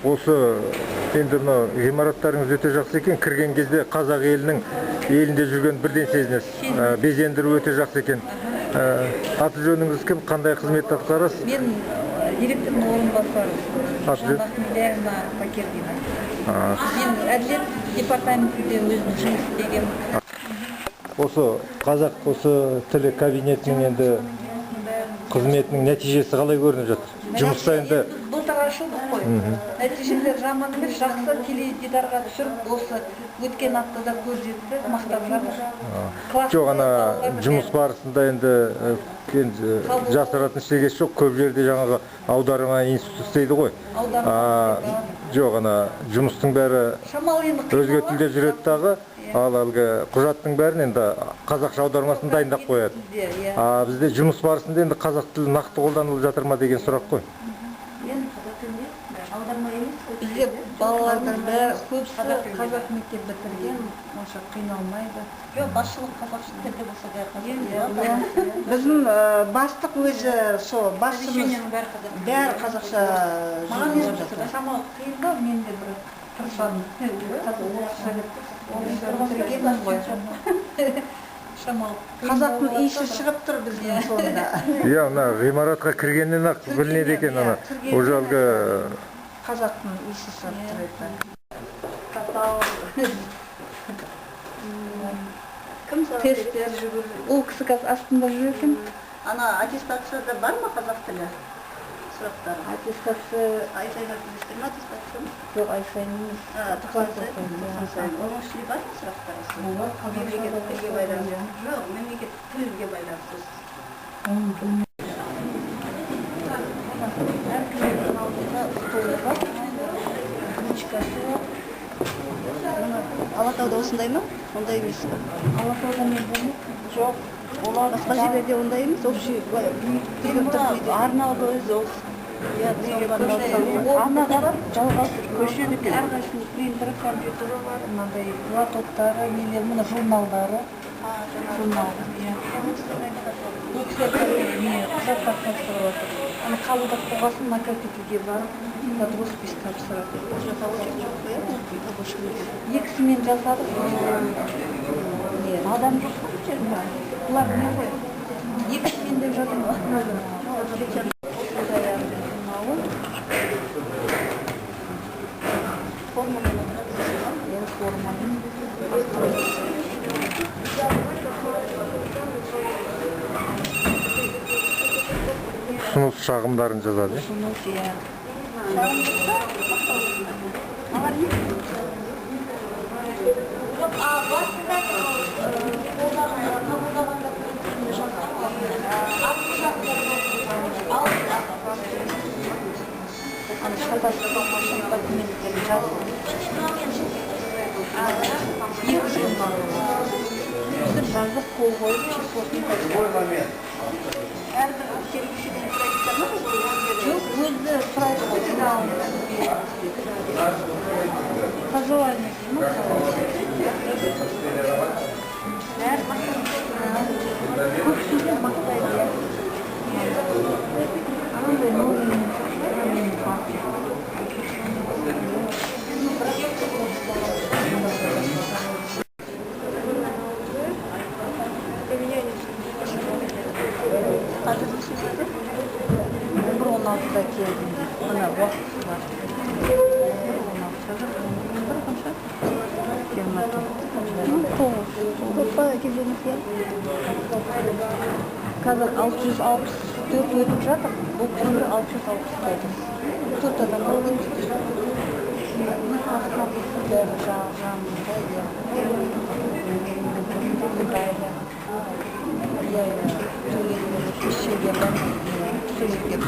Осы енді мына ғимараттарыңыз өте жақсы екен. Кірген кезде қазақ елінде жүрген бірден сезінесіз. Безендіру өте жақсы екен. Аты жөніңіз кім? Қандай қызмет атқарасыз? Мен директордың орынбасары. Жанна Пакергина. Мен әділет департаментінде өзім жұмыс істегем. Осы қазақ тілі кабинетінің енді қызметінің нәтижесі қалай көрініп жатыр? Жұмыста енді былтыр ашылдық қой. Нәтижелер жаман емес, жақсы теледидарға түсіріп, осы өткен аптада көз жетті, мақтап жатыр. Жоқ, ана жұмыс барысында енді жасыратын ештеңесі жоқ. Көп жерде жаңағы аударма институты істейді ғой. Жоқ, ана жұмыстың бәрі өзге тілде жүреді дағы. Ал әлгі құжаттың бәрін енді қазақша аудармасын дайындап қояды. Бізде жұмыс барысында енді қазақ тілі нақты қолданылып жатыр ма деген сұрақ қой. Бізде балалардың бәрі көбісі қазақ мектеп бітірген, онша қиналмайды. Жоқ, басшылық қазақша тілде болса да біздің бастық өзі сол басшымыз бәрі қазақша жүргізіп жатыр. Шамалы қиын ба, мен де бір тырысамын. Қазақтың иісі шығып тұр біздің сонда. Иә, мына ғимаратқа кіргеннен ақ білінеді екен, ана уже әлгі қазақтың иісі шығып тұр. Тесттер жүргізіп. Ол кісі қазір астында жүр екен. Ана аттестацияда бар ма қазақ тілі сұрақтары? Аттестация Ай сайын өткізесіздер ме аттестацияны? жоқ, ай сайын емес. Тоқсан сайын. Оның ішінде бар ма сұрақтар? Мемлекеттік тілге байланысты. Жоқ, мемлекеттік тілге байланысты. Алатауда осындай ма? Ондай емес. Алатауда мен білмеймін. Жоқ. Басқа жерлерде ондай емес, общий арнада өзі осы. Арнаға жалғас көшеді екен. Әрқайсының принтері, компьютері бар, мынандай лаптоптары, нелер, мына журналдары. Бұл кісілер құжаттар тапсырып отыр. Аны қабылдап қойғасын, накопительге барып, роспись тапсырады. Екісімен жасадық. Адам жоқ қой жерде. Бұлар не ғой? Екісімен деп жатыр ма? ұсыныс шағымдарын жазады. Ұсыныс, иә. Жаздық қол қойып, чекпостың қойып. Әрбір келушіден сұрайсыздар ма? Жоқ, өзі сұрайды ғой. Пожелание деймін. Көпшілден мақтайды. Анандай новый бір 16-да келдім. Мына уақыт бар. 16-да. Қазір 664 өтіп жатыр. Бұл күні 664. 4 адам қалған. Söylediğim bir şeyle ben söylediğim